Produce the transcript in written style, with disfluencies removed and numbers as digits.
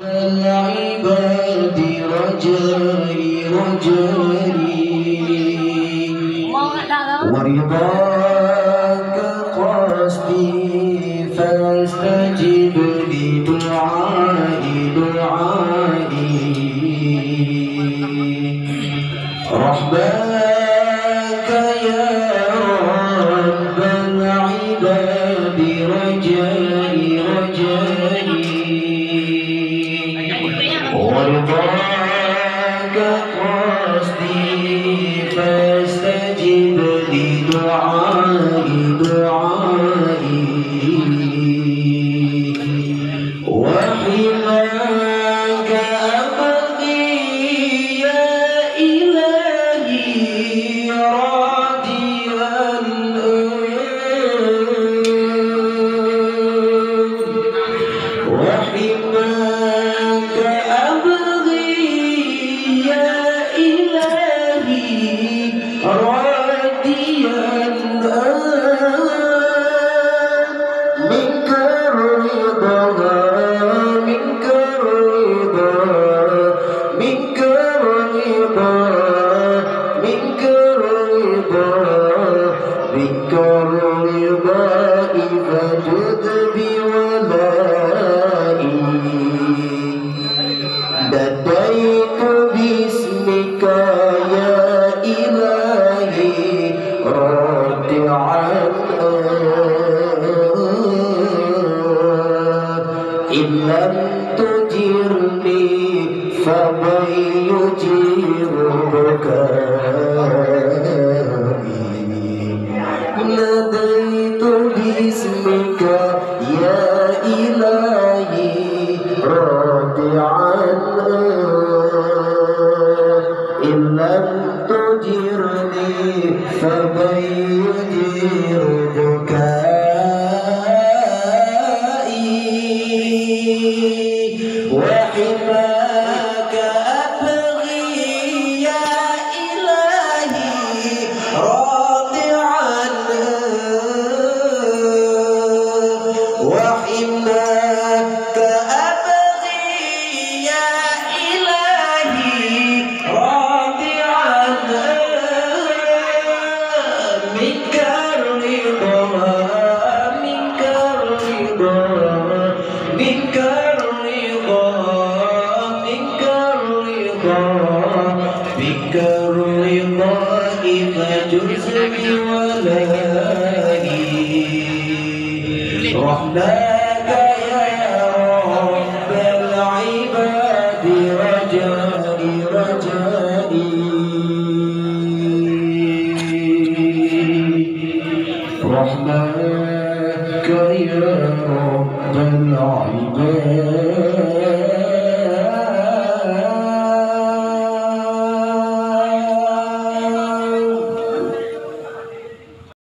العباد رجائي ورضاك قصدي فاستجب لدعائي رحماك يا رب العباد رجائي ورضاك قصدي فاستجب لدعائي وحماك أبغي يا إلهي راضيا وحماك أبغي يا إلهي راضيا منك الرضا منك الرضا منك الرضا منك الرضا منك الرضا فجد بولائي بديت باسمك يا إلهي راضعا إن لم تجرني فمن يجير بكائي ناديت باسمك يا إلهي راضعا إن لم تجرني فمن يجير بكائي وحماك أبغي يا إلهي راضعا وحماك أبغي يا إلهي راضعا منك الرضا منك الرضا منك الرضا منك الرضا منك الرضا فجز بولائي رحماك يا رب العباد رجائي رحماك يا رب العباد